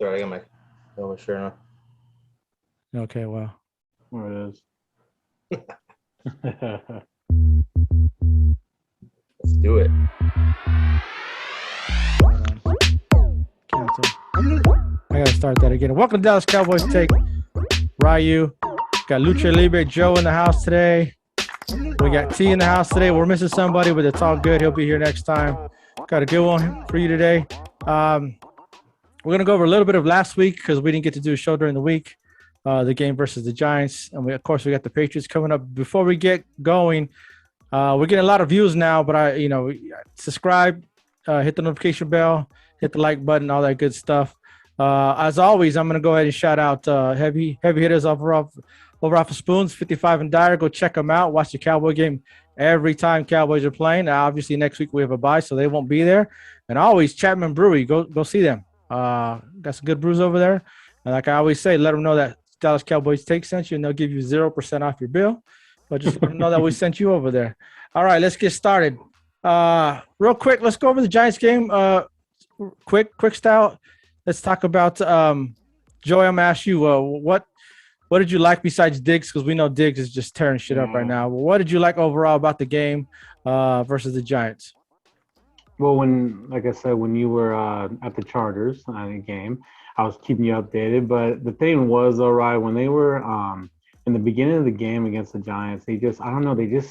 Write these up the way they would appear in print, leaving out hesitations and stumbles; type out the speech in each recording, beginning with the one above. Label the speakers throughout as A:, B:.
A: Sorry, I got my shirt on.
B: Okay, well.
C: There it is.
A: Let's do it.
B: Cancel. I gotta start that again. Welcome to Dallas Cowboys Take. Ryu. Got Lucha Libre Joe in the house today. We got T in the house today. We're missing somebody, but it's all good. He'll be here next time. Got a good one for you today. We're going to go over a little bit of last week because we didn't get to do a show during the week. The game versus the Giants. And we got the Patriots coming up. Before we get going, we're getting a lot of views now, but subscribe, hit the notification bell, hit the like button, all that good stuff. As always, I'm going to go ahead and shout out heavy hitters over off of Spoons, 55 and Dyer. Go check them out. Watch the Cowboy game every time Cowboys are playing. Obviously, next week we have a bye, so they won't be there. And always Chapman Brewery. Go see them. Got some good brews over there. And like I always say, let them know that Dallas Cowboys Take sent you, and they'll give you 0% off your bill. But just let them know that we sent you over there. All right, let's get started. Real quick, let's go over the Giants game. Quick style. Let's talk about Joey. I'm gonna ask you what did you like besides Diggs? Because we know Diggs is just tearing shit up right now. What did you like overall about the game versus the Giants?
C: Well, like I said, when you were at the Chargers game, I was keeping you updated. But the thing was, all right, when they were in the beginning of the game against the Giants, they just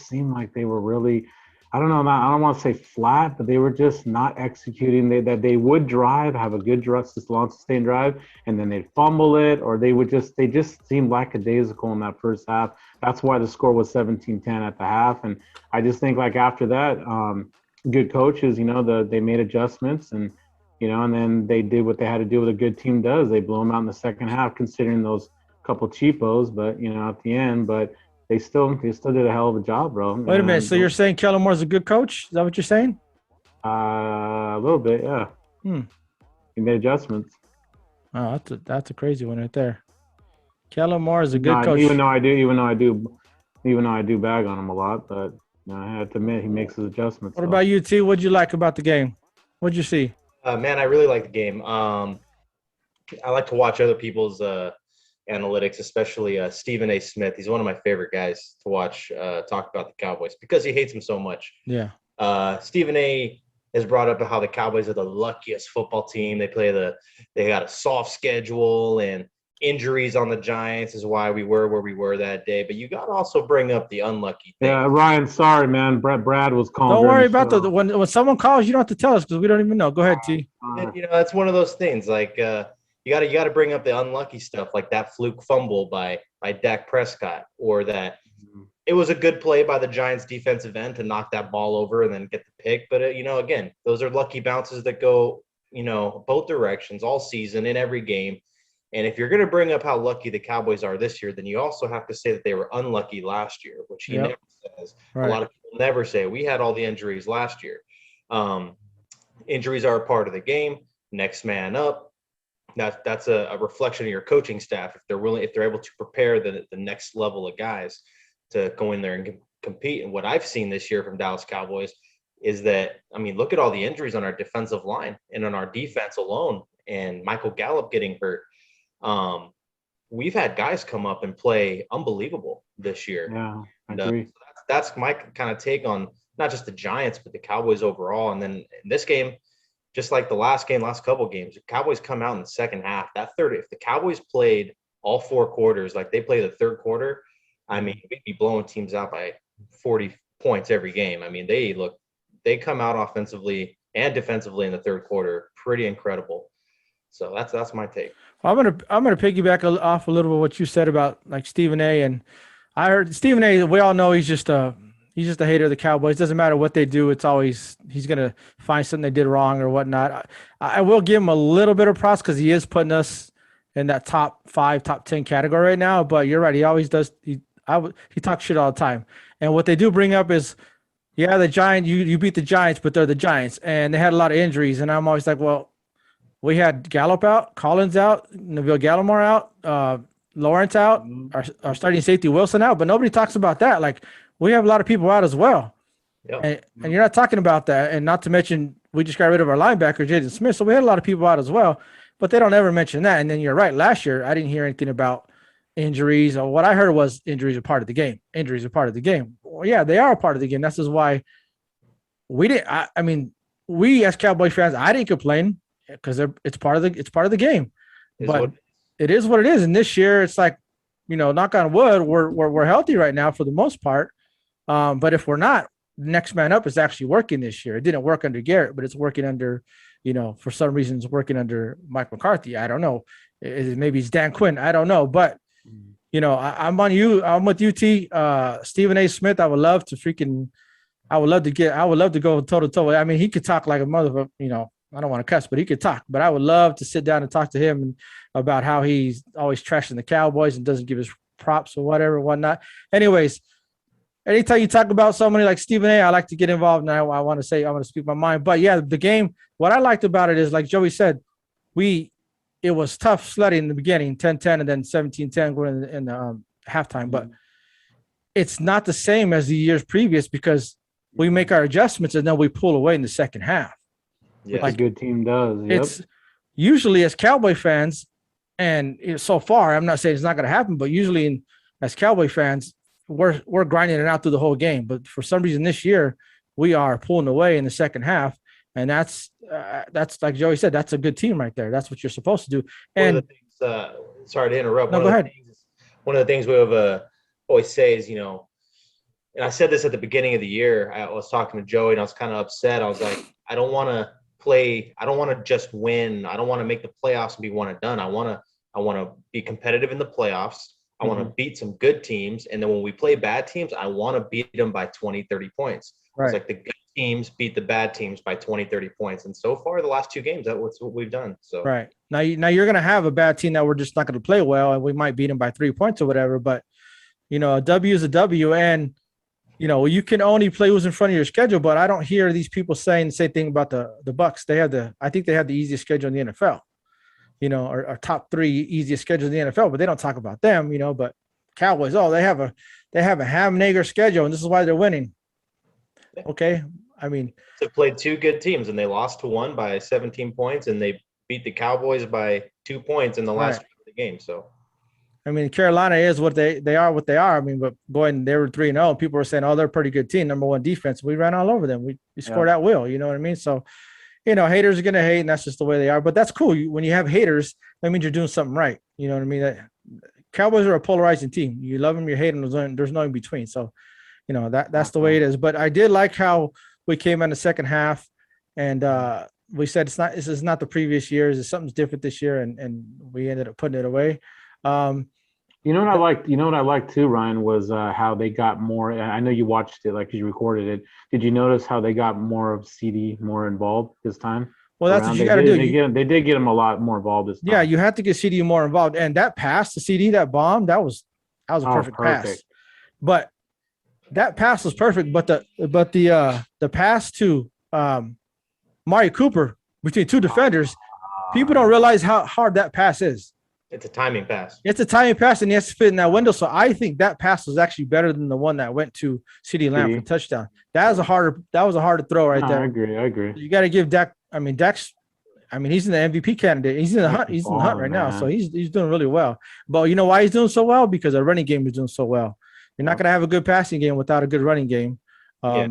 C: seemed like they were really, I don't want to say flat, but they were just not executing. They would drive, have a good long sustained drive, and then they'd fumble it, or they just seemed lackadaisical in that first half. That's why the score was 17-10 at the half. And I just think like after that, good coaches, they made adjustments and then they did what they had to do what a good team does. They blew them out in the second half, considering those couple cheapos, but at the end, but they still did a hell of a job, bro.
B: Wait a minute. So you're saying Kellen Moore's a good coach? Is that what you're saying?
C: A little bit, yeah. He made adjustments.
B: Oh, that's a crazy one right there. Kellen Moore is a good coach.
C: Even though I do bag on him a lot, but I have to admit he makes his adjustments.
B: What about you, T? What'd you like about the game? What'd you see?
A: Man, I really like the game. I like to watch other people's analytics, especially Stephen A. Smith. He's one of my favorite guys to watch talk about the Cowboys because he hates them so much.
B: Yeah.
A: Stephen A. has brought up how the Cowboys are the luckiest football team. They got a soft schedule, and injuries on the Giants is why we were where we were that day. But you got to also bring up the unlucky thing.
C: Yeah, Ryan, sorry, man. Brad was calling.
B: Don't worry about when someone calls, you don't have to tell us because we don't even know. Go ahead, T.
A: It's one of those things. Like you got to bring up the unlucky stuff, like that fluke fumble by Dak Prescott, or that it was a good play by the Giants defensive end to knock that ball over and then get the pick. But again, those are lucky bounces that go both directions all season in every game. And if you're going to bring up how lucky the Cowboys are this year, then you also have to say that they were unlucky last year, which he never says. Right. A lot of people never say. We had all the injuries last year. Injuries are a part of the game. Next man up. That's a reflection of your coaching staff. If they're able to prepare the next level of guys to go in there and compete. And what I've seen this year from Dallas Cowboys is that, look at all the injuries on our defensive line and on our defense alone, and Michael Gallup getting hurt. We've had guys come up and play unbelievable this year.
C: Yeah, I agree.
A: That's my kind of take on not just the Giants, but the Cowboys overall. And then in this game, just like the last couple games, the Cowboys come out in the second half. If the Cowboys played all four quarters like they play the third quarter, we'd be blowing teams out by 40 points every game. They come out offensively and defensively in the third quarter pretty incredible. So that's my take.
B: I'm gonna piggyback off a little bit what you said about like Stephen A. And I heard Stephen A. We all know he's just a hater of the Cowboys. Doesn't matter what they do, it's always he's gonna find something they did wrong or whatnot. I will give him a little bit of props because he is putting us in that top 5, top 10 category right now. But you're right, he always does. He talks shit all the time. And what they do bring up is, yeah, the Giants. You beat the Giants, but they're the Giants, and they had a lot of injuries. And I'm always like, well. We had Gallup out, Collins out, Neville Gallimore out, Lawrence out, our starting safety Wilson out, but nobody talks about that. Like, we have a lot of people out as well. Yep. And you're not talking about that. And not to mention, we just got rid of our linebacker, Jaden Smith, so we had a lot of people out as well. but they don't ever mention that. And then you're right. Last year, I didn't hear anything about injuries. Or what I heard was injuries are part of the game. Injuries are part of the game. Well, yeah, they are a part of the game. That's just why we didn't. I mean, we as Cowboy fans, I didn't complain because it's part of the game. But it is what it is. And this year, it's like, knock on wood, we're healthy right now for the most part. But if we're not, next man up is actually working this year. It didn't work under Garrett, but it's working under, for some reason, it's working under Mike McCarthy. I don't know. Maybe it's Dan Quinn. I don't know. But, I'm on you. I'm with you, T. Stephen A. Smith, I would love to go toe to toe. I mean, he could talk like a motherfucker, I don't want to cuss, but he could talk. But I would love to sit down and talk to him about how he's always trashing the Cowboys and doesn't give his props or whatnot. Anyways, anytime you talk about somebody like Stephen A., I like to get involved. Now I want to speak my mind. But yeah, the game, what I liked about it is, like Joey said, it was tough sledding in the beginning, 10-10 and then 17-10 going in the halftime. But it's not the same as the years previous because we make our adjustments and then we pull away in the second half.
C: Yeah, like a good team does. Yep.
B: It's usually as Cowboy fans, and so far, I'm not saying it's not going to happen, but usually as Cowboy fans, we're grinding it out through the whole game. But for some reason this year, we are pulling away in the second half, and that's like Joey said, that's a good team right there. That's what you're supposed to do. And
A: one of the things, sorry to interrupt.
B: No, go ahead.
A: One of the things we have always say is, and I said this at the beginning of the year. I was talking to Joey, and I was kind of upset. I was like, I don't want to just win. I don't want to make the playoffs and be one and done. I want to be competitive in the playoffs. I want to beat some good teams. And then when we play bad teams, I want to beat them by 20, 30 points. Right. It's like the good teams beat the bad teams by 20, 30 points. And so far, the last two games, that's what we've done. So
B: right. Now you're going to have a bad team that we're just not going to play well, and we might beat them by 3 points or whatever. But, a W is a W. And, you can only play who's in front of your schedule, but I don't hear these people saying the same thing about the Bucks. I think they have the easiest schedule in the NFL, our top 3 easiest schedules in the NFL, but they don't talk about them, but Cowboys, they have a ham-nagger schedule, and this is why they're winning. Okay. I mean,
A: they played 2 good teams, and they lost to one by 17 points, and they beat the Cowboys by 2 points in the last week of the game. So,
B: I mean, Carolina is what they are what they are. I mean, but they were 3-0. People were saying, they're a pretty good team, number 1 defense. We ran all over them. We scored at will. You know what I mean? So, haters are going to hate, and that's just the way they are. But that's cool. When you have haters, that means you're doing something right. You know what I mean? Cowboys are a polarizing team. You love them, you hate them. There's no in between. So, that's the way it is. But I did like how we came in the second half, and we said this is not the previous years. Something's different this year, and we ended up putting it away.
C: You know what I liked too, Ryan, was how they got more. I know you watched it, like you recorded it. Did you notice how they got more of CD more involved this time?
B: Well, that's what you got to do.
C: They did get him a lot more involved this time.
B: Yeah, you have to get CD more involved. And that pass to CD, that bomb, that was a perfect pass. But that pass was perfect. But the pass to Mari Cooper between 2 defenders, people don't realize how hard that pass is.
A: It's a timing pass.
B: It's a timing pass, and he has to fit in that window. So I think that pass was actually better than the one that went to CeeDee Lamb for touchdown. That was a harder throw right there.
C: I agree.
B: You got to give Dak. I mean, Dak's. I mean, he's in the MVP candidate. He's in the hunt. He's in the hunt right now. So he's doing really well. But you know why he's doing so well? Because the running game is doing so well. You're not going to have a good passing game without a good running game.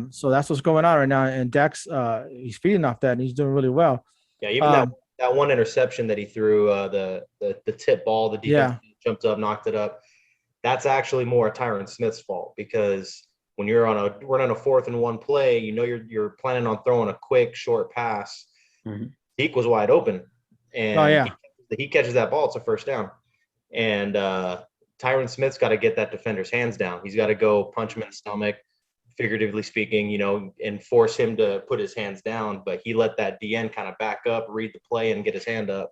B: So that's what's going on right now. And Dak's he's feeding off that, and he's doing really well.
A: Yeah, even that one interception that he threw, the tip ball, the defense jumped up, knocked it up. That's actually more Tyron Smith's fault, because when you're on a 4th and 1 play, you're planning on throwing a quick short pass. Mm-hmm. Zeke was wide open, and he catches that ball. It's a first down, and Tyron Smith's got to get that defender's hands down. He's got to go punch him in the stomach, figuratively speaking, and force him to put his hands down. But he let that DN kind of back up, read the play, and get his hand up.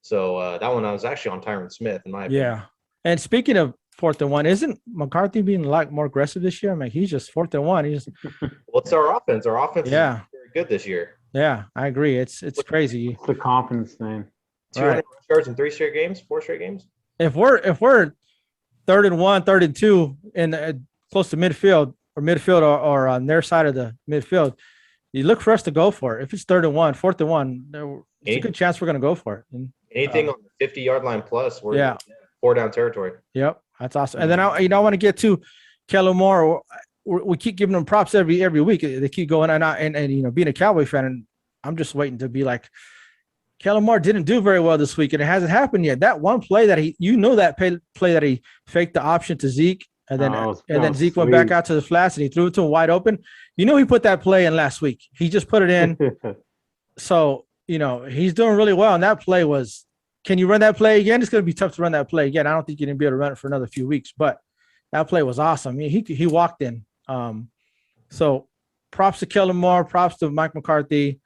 A: So that one I was actually on Tyron Smith, in my opinion.
B: Yeah. And speaking of 4th and 1, isn't McCarthy being more aggressive this year? I mean, he's just 4th and 1. He's
A: well, it's our offense. Our offense is very good this year.
B: Yeah, I agree. It's crazy.
C: It's a confidence thing.
A: 200 yards in 4 straight games.
B: If we're 3rd and 1, 3rd and 2 in close to midfield or on their side of the midfield, you look for us to go for it. If it's 3rd and 1, 4th and 1, it's a good chance we're going to go for it.
A: Anything on the 50-yard line plus, we're 4-down territory.
B: Yep, that's awesome. And then I want to get to Kellen Moore. We keep giving them props every week. They keep going and being a Cowboy fan, and I'm just waiting to be like, Kellen Moore didn't do very well this week, and it hasn't happened yet. That one play that play that he faked the option to Zeke, and then Zeke went back out to the flats and he threw it to him wide open. He put that play in last week. He just put it in. So, he's doing really well. And that play was, can you run that play again? It's going to be tough to run that play again. I don't think you're going to be able to run it for another few weeks, but that play was awesome. I mean, he walked in. So props to Kellen Moore, props to Mike McCarthy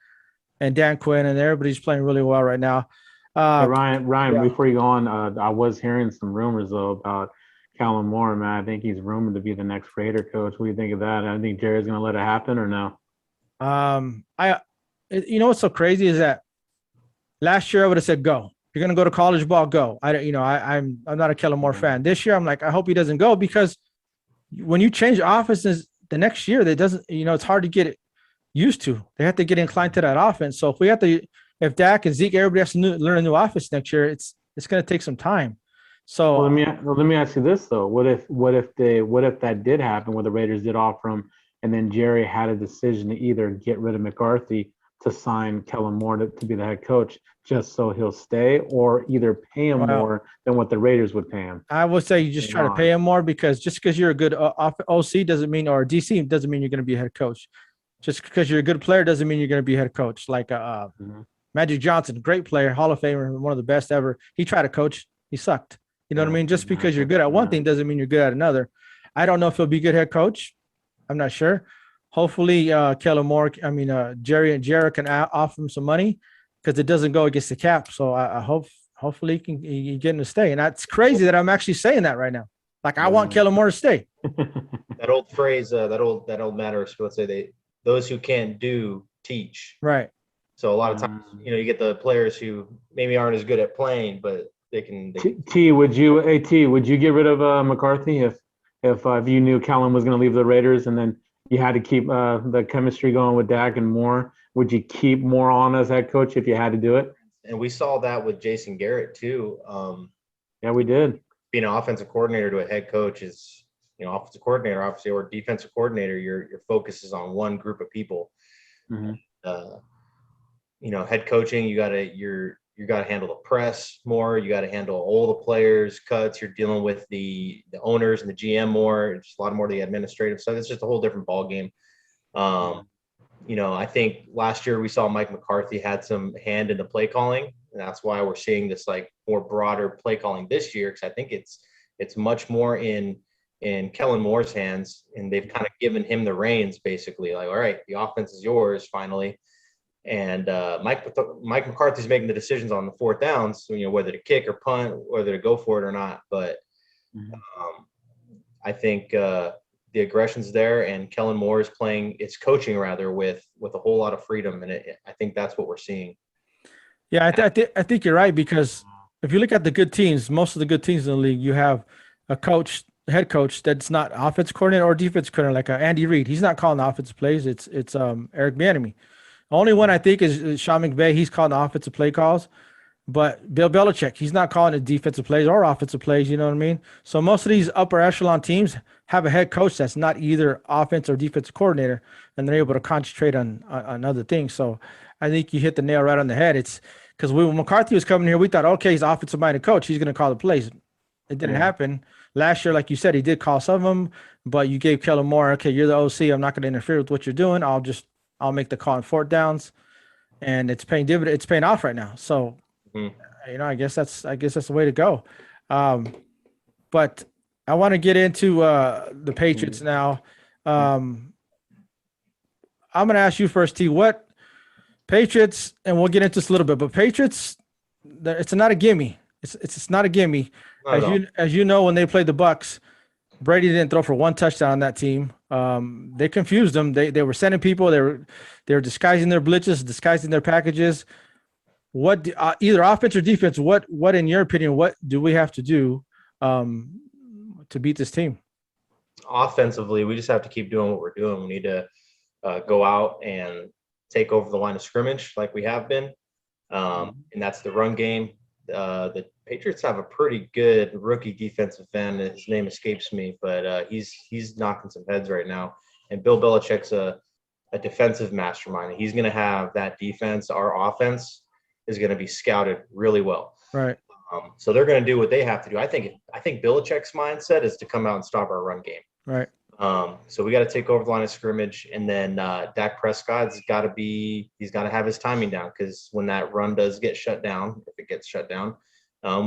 B: and Dan Quinn, and everybody's playing really well right now.
C: Hey, Ryan, before you go on, I was hearing some rumors though about Kellen Moore, man. I think he's rumored to be the next Raider coach. What do you think of that? I think Jerry's going to let it happen or no?
B: What's so crazy is that last year I would have said go. You're going to go to college ball, go. I'm not a Kellen Moore fan. This year I'm like, I hope he doesn't go, because when you change offenses the next year, that doesn't, it's hard to get it used to. They have to get inclined to that offense. So if Dak and Zeke, everybody has to learn a new offense next year, it's going to take some time. So
C: let me ask you this though. What if that did happen, where the Raiders did offer him, and then Jerry had a decision to either get rid of McCarthy to sign Kellen Moore to be the head coach, just so he'll stay, or either pay him more than what the Raiders would pay him?
B: I would say you just try to pay him more, because just because you're a good OC doesn't mean, or DC doesn't mean you're going to be a head coach. Just because you're a good player doesn't mean you're going to be a head coach. Like Magic Johnson, great player, Hall of Famer, one of the best ever. He tried to coach. He sucked. You know what I mean? Just because you're good at one thing doesn't mean you're good at another. I don't know if he'll be a good head coach. I'm not sure. Hopefully, Kellen Moore, Jerry and Jared can offer him some money, because it doesn't go against the cap. So I hopefully he get him to stay. And that's crazy that I'm actually saying that right now. Like, I want Kellen Moore to stay.
A: That old phrase, that old matter, let's say those who can't do teach.
B: Right.
A: So a lot of times, you get the players who maybe aren't as good at playing, but they can.
C: Would you get rid of McCarthy if you knew Kellen was going to leave the Raiders, and then you had to keep the chemistry going with Dak and Moore? Would you keep Moore on as head coach if you had to do it?
A: And we saw that with Jason Garrett too.
C: Yeah, we did.
A: Being an offensive coordinator to a head coach is, offensive coordinator, obviously, or defensive coordinator, your focus is on one group of people.
C: Mm-hmm.
A: Head coaching, you gotta handle the press more. You gotta handle all the players, cuts. You're dealing with the owners and the GM more. It's a lot more of the administrative stuff. It's just a whole different ball game. I think last year we saw Mike McCarthy had some hand in the play calling, and that's why we're seeing this like more broader play calling this year, because I think it's much more in Kellen Moore's hands, and they've kind of given him the reins, basically. Like, all right, the offense is yours finally. And Mike McCarthy's making the decisions on the fourth downs, whether to kick or punt, whether to go for it or not. But I think the aggression's there, and Kellen Moore is coaching rather with a whole lot of freedom, and I think that's what we're seeing.
B: Yeah, I think you're right, because if you look at the good teams, most of the good teams in the league, you have a head coach that's not offensive coordinator or defensive coordinator, like Andy Reid. He's not calling the offensive plays. It's Eric Bieniemy. The only one I think is Sean McVay. He's calling the offensive play calls. But Bill Belichick, he's not calling the defensive plays or offensive plays, you know what I mean? So most of these upper echelon teams have a head coach that's not either offense or defensive coordinator, and they're able to concentrate on other things. So I think you hit the nail right on the head. It's because when McCarthy was coming here, we thought, okay, he's offensive-minded coach. He's going to call the plays. It didn't happen. Last year, like you said, he did call some of them, but you gave Kellen Moore, okay, you're the OC. I'm not going to interfere with what you're doing. I'll make the call on fourth downs, and it's paying dividend. It's paying off right now. So, I guess that's the way to go. But I want to get into the Patriots now. I'm going to ask you first, T. What Patriots, and we'll get into this a little bit, but Patriots, it's not a gimme. It's not a gimme. As you know, when they played the Bucks, Brady didn't throw for one touchdown on that team. They confused them. They were sending people. They were disguising their blitzes, disguising their packages. What either offense or defense? What in your opinion? What do we have to do to beat this team?
A: Offensively, we just have to keep doing what we're doing. We need to go out and take over the line of scrimmage like we have been, and that's the run game. the Patriots have a pretty good rookie defensive end. His name escapes me, but he's knocking some heads right now. And Bill Belichick's a defensive mastermind. He's going to have that defense. Our offense is going to be scouted really well.
B: Right.
A: So they're going to do what they have to do. I think Belichick's mindset is to come out and stop our run game.
B: Right.
A: So we got to take over the line of scrimmage, and then Dak Prescott's got to have his timing down, because when that run does get shut down, if it gets shut down,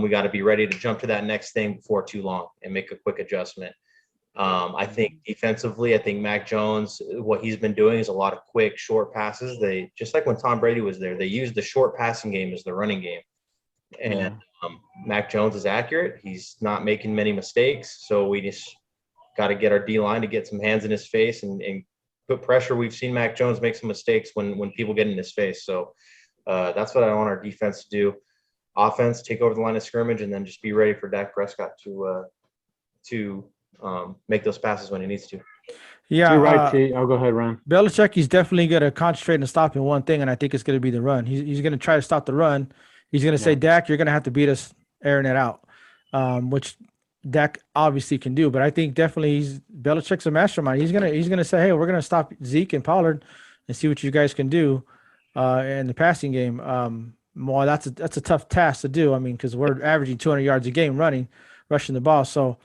A: we got to be ready to jump to that next thing before too long and make a quick adjustment. I think defensively, I think Mac Jones, what he's been doing is a lot of quick, short passes. They, just like when Tom Brady was there, they used the short passing game as the running game. And Mac Jones is accurate. He's not making many mistakes. So we just got to get our D-line to get some hands in his face and put pressure. We've seen Mac Jones make some mistakes when people get in his face. So that's what I want our defense to do. Offense, take over the line of scrimmage, and then just be ready for Dak Prescott to make those passes when he needs to.
C: Yeah, you're right, T. I'll go ahead, Ron.
B: Belichick, he's definitely going to concentrate on stopping one thing, and I think it's going to be the run. He's going to try to stop the run. He's going to say, Dak, you're going to have to beat us airing it out, which Dak obviously can do. But I think definitely Belichick's a mastermind. He's gonna say, hey, we're going to stop Zeke and Pollard and see what you guys can do in the passing game. Well, that's a tough task to do. I mean, because we're averaging 200 yards a game rushing the ball. So,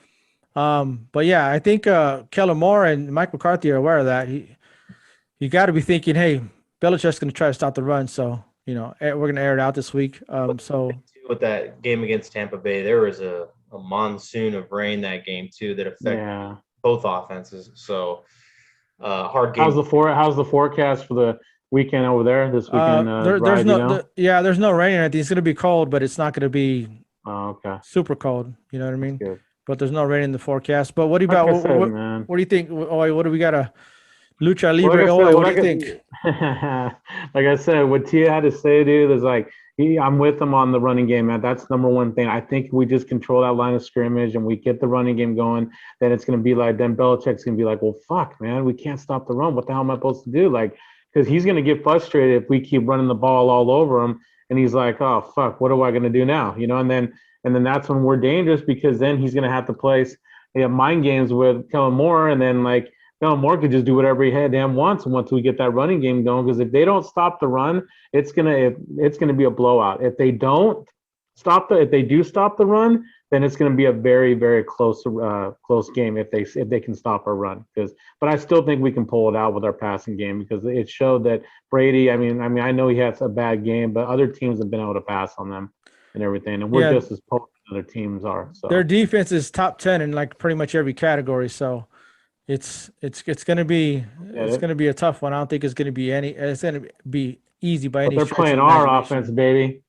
B: but yeah, I think Kellen Moore and Mike McCarthy are aware of that. You got to be thinking, hey, Belichick's going to try to stop the run. So, we're going to air it out this week. So
A: with that game against Tampa Bay, there was a monsoon of rain that game too that affected both offenses. So hard game.
C: How's the forecast for the weekend over there this weekend?
B: There's no rain. I think it's going to be cold, but it's not going to be super cold. You know what I mean? But there's no rain in the forecast. But what do you what do you think? What do we got a Lucha Libre? What do you think?
C: Like I said, what Tia had to say, dude, is like, I'm with him on the running game, man. That's number one thing. I think we just control that line of scrimmage and we get the running game going, then it's going to be like, then Belichick's going to be like, well, fuck, man, we can't stop the run. What the hell am I supposed to do? Like, because he's going to get frustrated if we keep running the ball all over him. And he's like, oh, fuck, what am I going to do now? And then that's when we're dangerous, because then he's going to have to play mind games with Kellen Moore. And then, like, Kellen Moore could just do whatever he damn wants once we get that running game going. Because if they don't stop the run, it's gonna be a blowout. If they do stop the run, then it's gonna be a very, very close game if they can stop our run. But I still think we can pull it out with our passing game, because it showed that Brady. I mean, I know he had a bad game, but other teams have been able to pass on them and everything, and we're just as potent as other teams are. So
B: their defense is top 10 in like pretty much every category. So it's gonna be a tough one. I don't think it's gonna be easy by any
C: stretch. They're playing our offense, baby.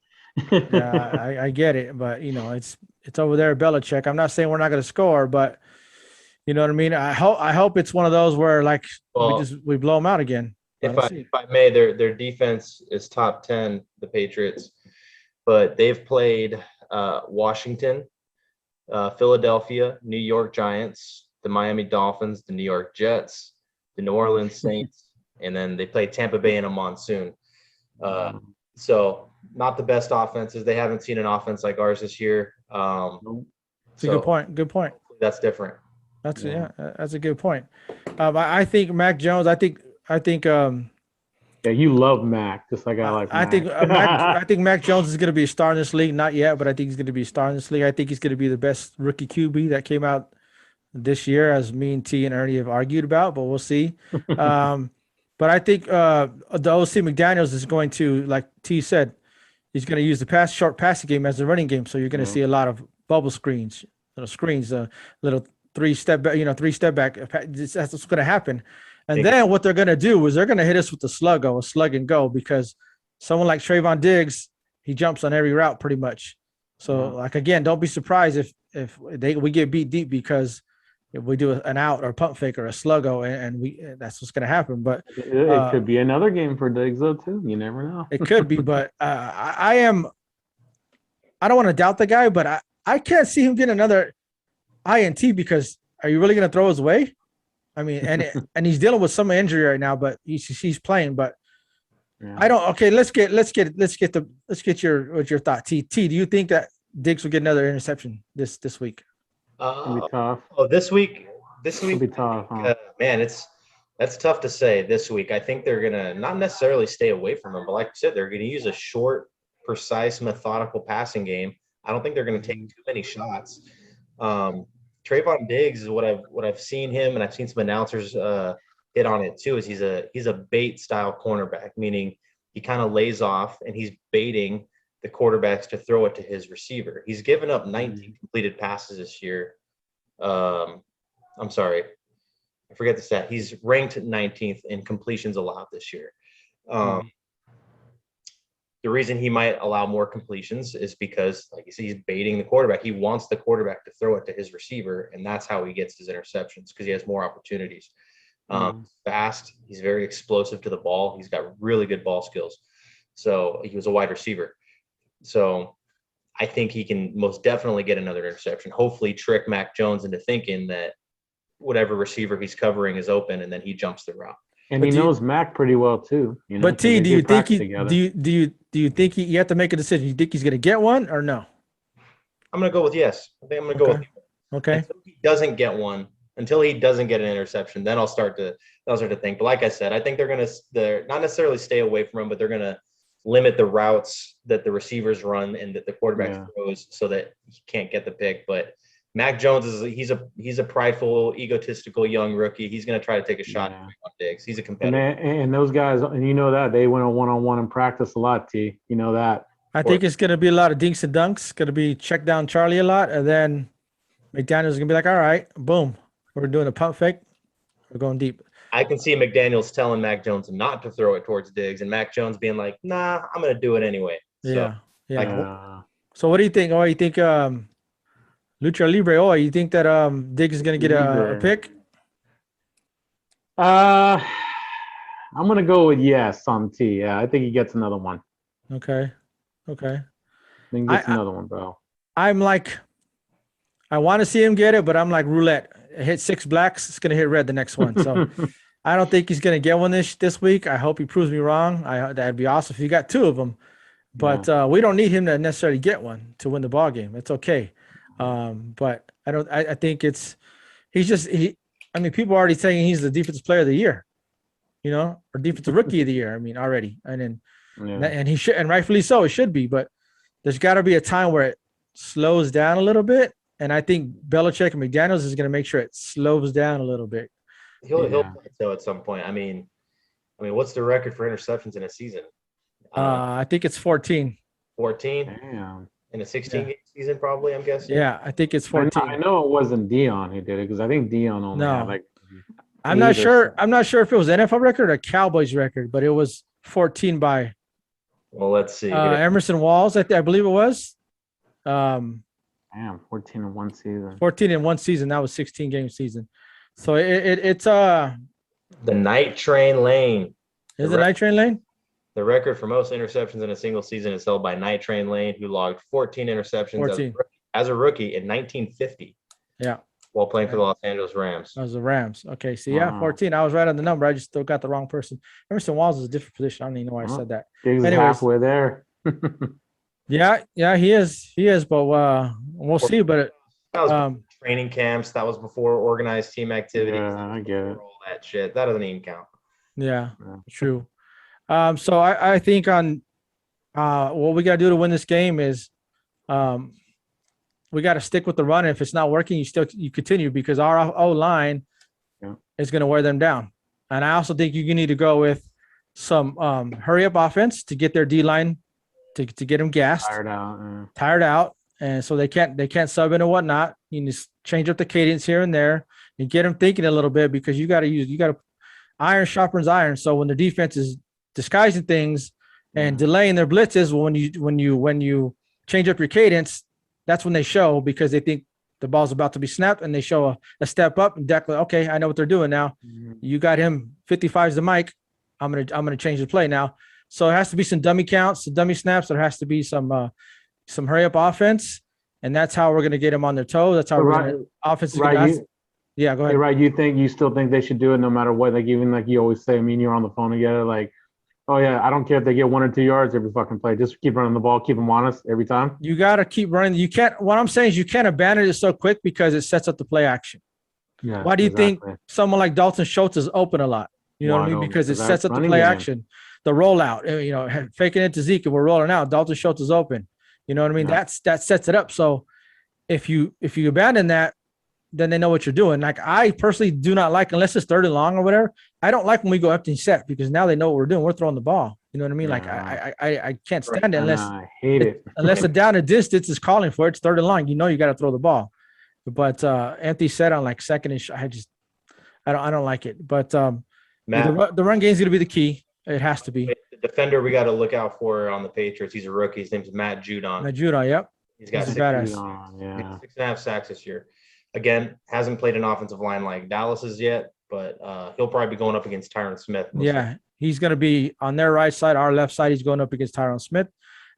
B: Yeah, I get it, but it's over there at Belichick. I'm not saying we're not gonna score, but you know what I mean. I hope it's one of those where like we blow them out again.
A: If I may, their defense is top 10, the Patriots, but they've played Washington, Philadelphia, New York Giants, the Miami Dolphins, the New York Jets, the New Orleans Saints, and then they played Tampa Bay in a monsoon. So not the best offenses. They haven't seen an offense like ours this year.
B: It's a good point. Good point.
A: That's different.
B: That's a good point. I think Mac Jones. I think.
C: You love Mac, just like I like Mac.
B: I think Mac Jones is going to be a star in this league. Not yet, but I think he's going to be a star in this league. I think he's going to be the best rookie QB that came out this year, as me and T and Ernie have argued about, but we'll see. But I think the OC McDaniels is going to, like T said, he's going to use the short passing game as a running game. So you're going to see a lot of bubble screens, little three-step back. That's what's going to happen. And then what they're going to do is they're going to hit us with the slug and go, because someone like Trayvon Diggs, he jumps on every route pretty much. So like, again, don't be surprised if we get beat deep, because if we do an out or a pump fake or a sluggo, and that's what's going to happen. But
C: it could be another game for Diggs though too. You never know.
B: It could be, but I don't want to doubt the guy, but I can't see him getting another INT, because are you really going to throw his way? I mean, and he's dealing with some injury right now, but he's playing. But
C: Yeah.
B: I don't. Okay, let's get your thought. T. Do you think that Diggs will get another interception this week?
C: It'll be tough.
A: This week,
C: It'll be tough, huh?
A: man, that's tough to say this week. I think they're gonna not necessarily stay away from him, but like you said, they're gonna use a short, precise, methodical passing game. I don't think they're gonna take too many shots. Trayvon Diggs is what I've seen him, and I've seen some announcers hit on it too. Is he's a bait style cornerback, meaning he kind of lays off and he's baiting the quarterbacks to throw it to his receiver. He's given up 19 completed passes this year. I'm sorry, I forget the stat. He's ranked 19th in completions allowed this year. The reason he might allow more completions is because, like you said, he's baiting the quarterback. He wants the quarterback to throw it to his receiver, and that's how he gets his interceptions because he has more opportunities. Fast. He's very explosive to the ball. He's got really good ball skills. So he was a wide receiver. So I think he can most definitely get another interception. Hopefully trick Mac Jones into thinking that whatever receiver he's covering is open, and then he jumps the route.
C: And he knows Mac pretty well too. You know,
B: but T, do you think you think you have to make a decision? You think he's going to get one or no?
A: I'm going to go with yes. I think I'm going to go with
B: okay.
A: Until he doesn't get one, until he doesn't get an interception, then I'll start to think. But like I said, I think they're not necessarily stay away from him, but they're going to limit the routes that the receivers run and that the quarterback throws so that he can't get the pick. But Mac Jones he's a prideful, egotistical young rookie. He's going to try to take a shot at Diggs. He's a competitor.
C: And those guys, and you know that they went on one-on-one and practice a lot. T, you know that.
B: I think it's going to be a lot of dinks and dunks. Going to be check down Charlie a lot, and then McDaniel's going to be like, "All right, boom, we're doing a pump fake. We're going deep."
A: I can see McDaniel's telling Mac Jones not to throw it towards Diggs, and Mac Jones being like, "Nah, I'm going to do it anyway."
B: So, So what do you think? Oh, you think Lucha Libre? Oh, you think that Diggs is going to get a pick?
C: I'm going to go with yes on T. Yeah, I think he gets another one.
B: Okay. I
C: think he gets another one, bro.
B: I'm like, I want to see him get it, but I'm like roulette. Hit 6 blacks, it's going to hit red the next one. So I don't think he's going to get one this week. I hope he proves me wrong. That'd be awesome if he got 2 of them. But we don't need him to necessarily get one to win the ball game. It's okay. But I think I mean, people are already saying he's the defensive player of the year, or defensive rookie of the year. I mean, already. And then, and he should, and rightfully so, it should be, but there's got to be a time where it slows down a little bit. And I think Belichick and McDaniels is going to make sure it slows down a little bit.
A: He'll plateau at some point. I mean, what's the record for interceptions in a season?
B: I think it's 14.
A: 14?
C: Damn.
A: In a 16-game season, probably, I'm guessing.
B: Yeah, I think it's 14.
C: I know it wasn't Dion who did it because I think Dion only had like.
B: I'm not sure. I'm not sure if it was NFL record or Cowboys record, but it was 14 by.
A: Well, let's see.
B: Emerson Walls, I believe it was.
C: Damn, 14 in one season.
B: 14 in one season. That was 16-game season. So it's
A: the Night Train Lane.
B: Is it Night Train Lane?
A: The record for most interceptions in a single season is held by Night Train Lane, who logged 14 interceptions as a rookie in 1950.
B: Yeah.
A: While playing for the Los Angeles Rams.
B: That was the Rams. Okay. So, 14. I was right on the number. I just still got the wrong person. Emerson Walls is a different position. I don't even know why I said that.
C: He's halfway there.
B: Yeah, he is. But we'll see. But
A: that was training camps. That was before organized team activities.
C: Yeah, I get it.
A: All that shit. That doesn't even count.
B: Yeah. True. So I think on what we got to do to win this game is we got to stick with the run. If it's not working, you continue because our O-line is going to wear them down. And I also think you need to go with some hurry up offense to get their D-line to get them gassed, tired out, and so they can't sub in and whatnot. You need to change up the cadence here and there and get them thinking a little bit because you got to iron sharpens iron. So when the defense is disguising things and delaying their blitzes, when you change up your cadence, that's when they show because they think the ball's about to be snapped and they show a step up and Declan, okay, I know what they're doing now. You got him 55's the mic. I'm gonna change the play now. So it has to be some dummy counts, some dummy snaps. There has to be some hurry up offense, and that's how we're gonna get them on their toes. That's how offense.
C: Right.
B: Yeah, go ahead.
C: Right. You still think they should do it no matter what? Like even like you always say, I mean, you're on the phone together. Like Oh yeah, I don't care if they get 1 or 2 yards every fucking play. Just keep running the ball, keep them honest every time.
B: You got to keep running. You can't. What I'm saying is you can't abandon it so quick because it sets up the play action.
C: Yeah,
B: Why do you think
C: exactly.
B: someone like Dalton Schultz is open a lot? You know what I
C: Wide
B: mean?
C: open
B: Because it
C: because that
B: sets up the
C: running
B: play
C: game.
B: action, the rollout. Faking it to Zeke, and we're rolling out. Dalton Schultz is open. You know what I mean?
C: Yeah.
B: That sets it up. So if you abandon that, then they know what you're doing. Like I personally do not like, unless it's 3rd and long or whatever. I don't like when we go empty set because now they know what we're doing. We're throwing the ball. You know what I mean? Like
C: Yeah.
B: I can't stand it
C: I hate it.
B: unless the down and distance is calling for it. It's 3rd and long. You know you got to throw the ball. But empty set on like 2nd and I don't like it. But
A: Matt,
B: the run game is going to be the key. It has to be.
A: the defender we got to look out for on the Patriots. He's a rookie. His name's Matt Judon.
B: Matt Judon, yep.
A: He's got
B: He's a
A: 6,
B: badass.
C: Yeah.
A: 6.5 sacks this year. Again, hasn't played an offensive line like Dallas's yet, but he'll probably be going up against Tyron Smith.
B: Yeah, he's going to be on their right side. Our left side, he's going up against Tyron Smith.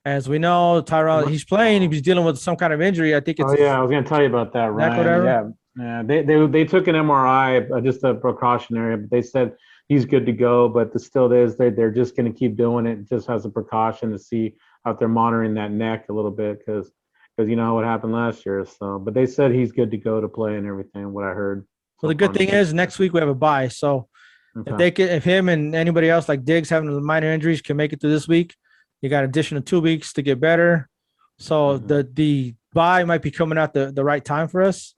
B: As we know, Tyron, he's playing. He's dealing with some kind of injury. I think it's.
C: Oh yeah, I was going to tell you about that, Ryan. Yeah. They took an MRI, just a precautionary, but they said he's good to go. But they're just going to keep doing it just as a precaution to see if they're monitoring that neck a little bit because you know what happened last year. So, but they said he's good to go to play and everything. What I heard.
B: Well, the good thing is next week we have a bye, so if him and anybody else like Diggs having minor injuries can make it through this week, you got additional 2 weeks to get better. So the bye might be coming out the right time for us.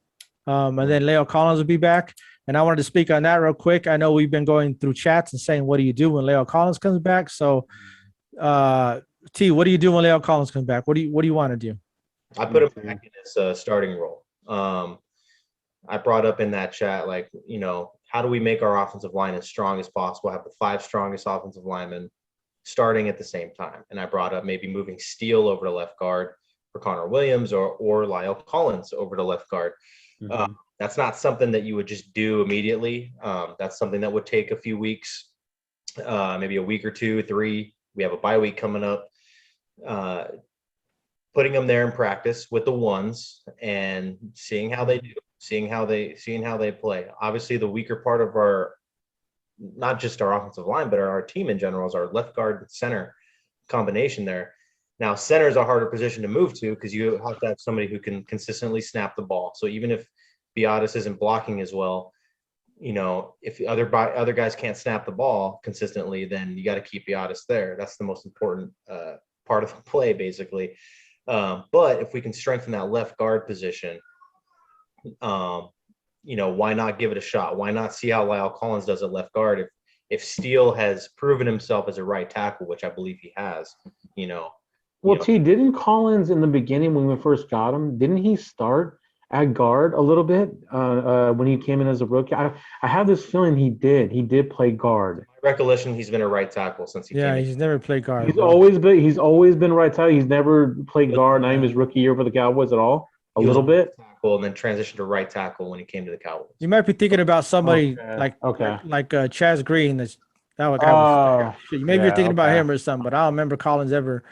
B: And then Leo Collins will be back. And I wanted to speak on that real quick. I know we've been going through chats and saying, what do you do when Leo Collins comes back? So, T, what do you do when Leo Collins comes back? What do you want to do?
A: I put him back in his starting role. I brought up in that chat, like, how do we make our offensive line as strong as possible, have the 5 strongest offensive linemen starting at the same time? And I brought up maybe moving Steele over to left guard for Connor Williams or Lyle Collins over to left guard. That's not something that you would just do immediately. That's something that would take a few weeks, maybe a week or 2, 3. We have a bye week coming up. Putting them there in practice with the ones and seeing how they do, seeing how they play. Obviously, the weaker part of our, not just our offensive line, but our team in general is our left guard and center combination there. Now, center is a harder position to move to because you have to have somebody who can consistently snap the ball. So even if Biotis isn't blocking as well, if other guys can't snap the ball consistently, then you got to keep Biotis there. That's the most important part of the play, basically. But if we can strengthen that left guard position, why not give it a shot? Why not see how Lyle Collins does at left guard? If Steele has proven himself as a right tackle, which I believe he has,
C: T, didn't Collins in the beginning when we first got him, didn't he start at guard a little bit when he came in as a rookie? I have this feeling he did play guard.
A: My recollection, he's been a right tackle since he came in.
B: He's never played guard.
C: He's always been right tackle. He's never played guard, not even his rookie year for the Cowboys at all. A little bit.
A: Tackle and then transitioned to right tackle when he came to the Cowboys.
B: You might be thinking about somebody like Chaz Green. You maybe you're thinking about him or something, but I don't remember Collins ever.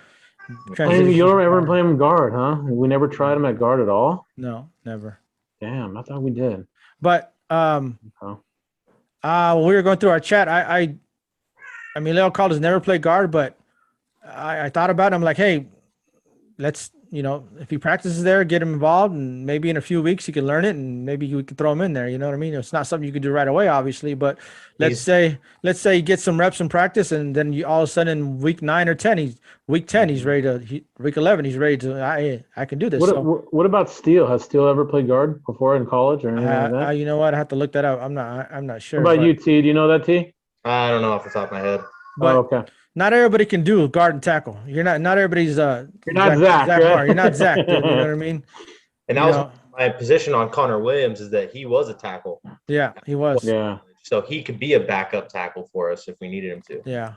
C: You don't ever play him guard, huh? We never tried him at guard at all.
B: No, never.
C: Damn, I thought we did.
B: But when we were going through our chat, I mean, Leo Collins never played guard, but I thought about it. I'm like, hey, let's, if he practices there, get him involved, and maybe in a few weeks he can learn it, and maybe we could throw him in there. You know what I mean? It's not something you could do right away, obviously, but let's say he gets some reps in practice, and then all of a sudden in week 9 or 10, week 10, he's ready to. Week 11, he's ready to. I can do this.
C: What about Steele? Has Steele ever played guard before in college or anything like that?
B: You know what? I have to look that up. I'm not sure.
C: What about you, T? Do you know that, T?
A: I don't know off the top of my head.
B: But
C: okay.
B: Not everybody can do guard and tackle. You're not everybody's
C: you're not Zach.
B: Right? You're not Zach, dude, you know what I mean?
A: And that was my position on Connor Williams, is that he was a tackle.
B: Yeah, he was.
C: Yeah.
A: So he could be a backup tackle for us if we needed him to.
B: Yeah.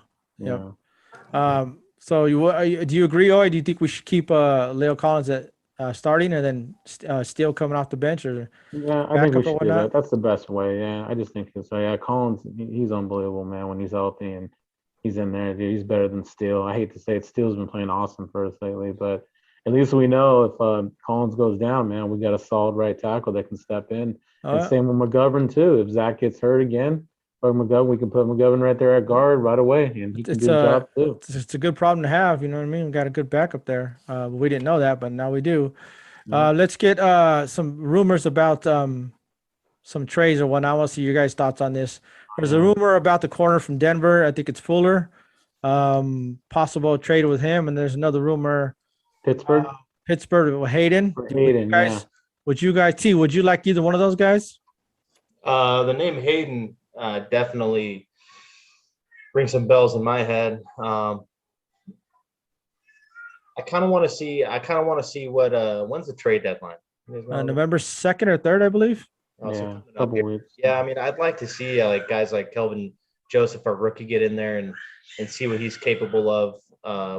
B: So do you agree, Oy? Do you think we should keep Leo Collins at starting and then Steele coming off the bench? Or
C: I think we should do that. That's the best way. Yeah, I just think so. Yeah, Collins, he's unbelievable, man, when he's healthy and he's in there. Dude, he's better than Steele. I hate to say it. Steele's been playing awesome for us lately, but at least we know if Collins goes down, man, we got a solid right tackle that can step in. And same with McGovern, too. If Zach gets hurt again, Fuck McGovern. We can put McGovern right there at guard right away, and he can do the job too.
B: It's a good problem to have. You know what I mean? We got a good backup there. We didn't know that, but now we do. Let's get some rumors about some trades or whatnot. I want to see your guys' thoughts on this. There's a rumor about the corner from Denver. I think it's Fuller. Possible trade with him, and there's another rumor.
C: Pittsburgh
B: with Hayden.
C: Yeah.
B: Would you guys, T, would you like either one of those guys?
A: The name Hayden definitely rings some bells in my head. I kind of want to see what when's the trade deadline?
B: November 2nd or 3rd, I believe.
C: Yeah, a couple weeks.
A: Yeah, I mean, I'd like to see like guys like Kelvin Joseph, our rookie, get in there and see what he's capable of.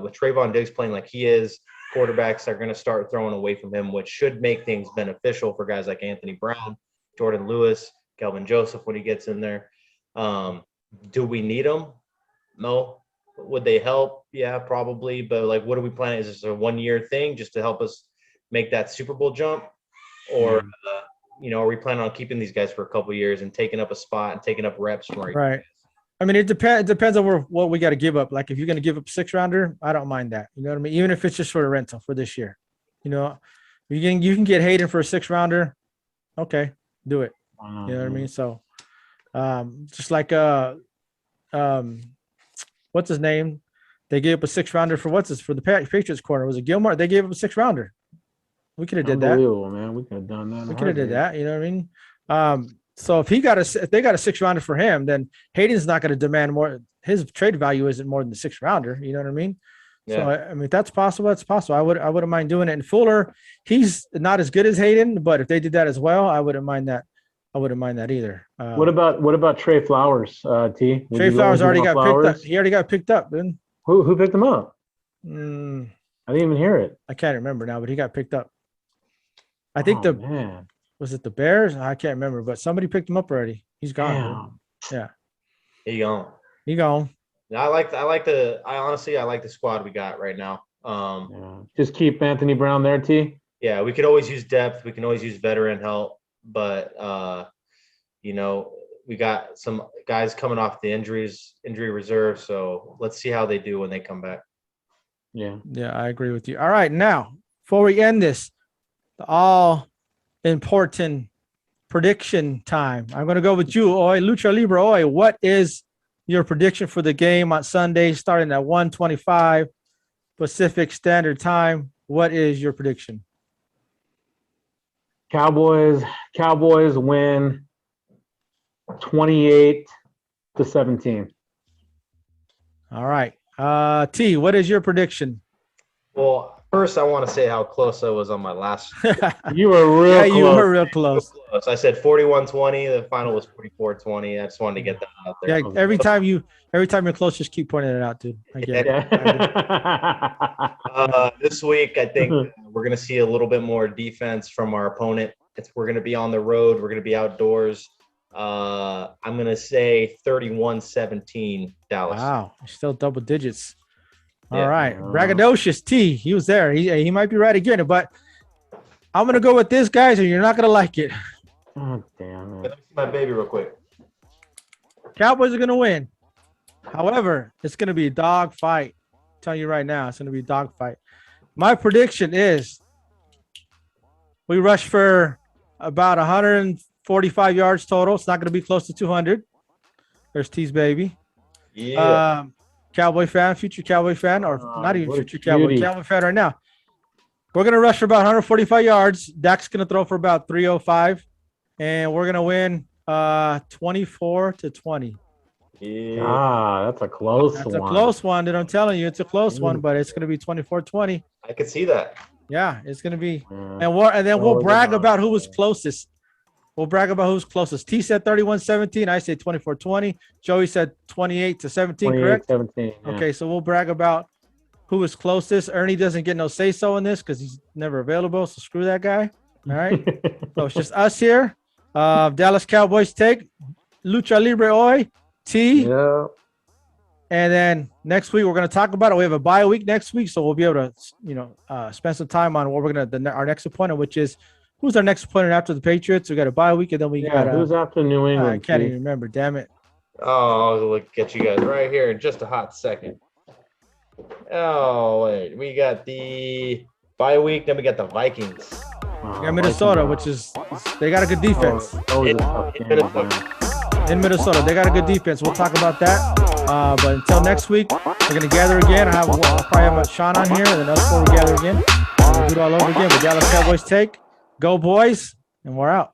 A: With Trayvon Diggs playing like he is, quarterbacks are going to start throwing away from him, which should make things beneficial for guys like Anthony Brown, Jordan Lewis, Kelvin Joseph when he gets in there. Do we need them? No. Would they help? Yeah, probably. But like, what are we planning? Is this a 1-year thing just to help us make that Super Bowl jump? Or, are we planning on keeping these guys for a couple of years and taking up a spot and taking up reps?
B: Right. I mean, it depends on what we got to give up. Like if you're going to give up a 6-rounder, I don't mind that. You know what I mean? Even if it's just for a rental for this year, you can get Hayden for a 6-rounder. Okay, do it. You know what I mean? So, just like what's his name? They gave up a 6-rounder for for the Patriots corner. Was it Gilmore? They gave up a 6-rounder. We could have did that.
C: Man. We could have done that.
B: We could have did that. You know what I mean? So if they got a 6-rounder for him, then Hayden's not going to demand more. His trade value isn't more than the 6-rounder. You know what I mean? Yeah. So I mean, if that's possible. That's possible. I wouldn't mind doing it. And Fuller, he's not as good as Hayden, but if they did that as well, I wouldn't mind that. I wouldn't mind that either.
C: What about Trey Flowers? T.
B: Trey Flowers already got picked up. He already got picked up, man.
C: Who picked him up? I didn't even hear it.
B: I can't remember now, but he got picked up. I think was it the Bears? I can't remember, but somebody picked him up already. He's gone. Yeah.
A: He gone.
B: He gone.
A: I like the squad we got right now.
C: Just keep Anthony Brown there, T.
A: Yeah, we could always use depth. We can always use veteran help, but we got some guys coming off the injury reserve. So let's see how they do when they come back.
B: Yeah, I agree with you. All right, now before we end this, the all important prediction time. I'm going to go with you, Oi. Lucha Libre, Oi. What is your prediction for the game on Sunday starting at 1:25 Pacific Standard Time? What is your prediction?
C: Cowboys win 28-17.
B: All right. T, what is your prediction?
A: Well, first, I want to say how close I was on my last.
C: You were real close.
B: You were real close.
A: I said 41-20. The final was 44-20. I just wanted to get that out there.
B: Yeah, every time you're close, just keep pointing it out, dude. I get
A: it. This week, I think we're going to see a little bit more defense from our opponent. We're going to be on the road. We're going to be outdoors. I'm going to say 31-17 Dallas.
B: Wow, still double digits. All right. Braggadocious T. He was there. He might be right again, but I'm going to go with this, guys, and you're not going to like it.
C: Oh, damn it.
A: Let me see my baby real quick.
B: Cowboys are going to win. However, it's going to be a dog fight. I'm telling you right now, it's going to be a dog fight. My prediction is we rush for about 145 yards total. It's not going to be close to 200. There's T's baby.
A: Yeah.
B: Cowboy fan, future Cowboy fan, or not even future Cowboy fan right now. We're going to rush for about 145 yards. Dak's going to throw for about 305, and we're going to win 24-20.
A: Yeah.
C: That's a close one.
B: That's a close one, dude. I'm telling you, it's a close one, but it's going to be 24-20.
A: I could see that.
B: Yeah, it's going to be. And then we'll brag about who was closest. We'll brag about who's closest. T said 31-17. I said 24-20. Joey said 28-17, correct?
C: 28-17. Yeah.
B: Okay, so we'll brag about who was closest. Ernie doesn't get no say-so in this because he's never available, so screw that guy. All right? So it's just us here. Dallas Cowboys take. Lucha Libre Oi. T.
C: Yeah.
B: And then next week, we're going to talk about it. We have a bye week next week, so we'll be able to, spend some time on what we're going to – our next opponent, which is – who's our next opponent after the Patriots? We got a bye week, and then we got
C: who's after New England?
B: I can't even remember. Damn it.
A: Oh, I'll look at you guys right here in just a hot second. Oh, wait. We got the bye week, then we got the Vikings.
B: We got Minnesota, which is they got a good defense. In Minnesota, they got a good defense. We'll talk about that. But until next week, we're gonna gather again. I'll probably have Sean on here, and then us four will gather again. We'll do it all over again with Dallas Cowboys Take. Go boys, and we're out.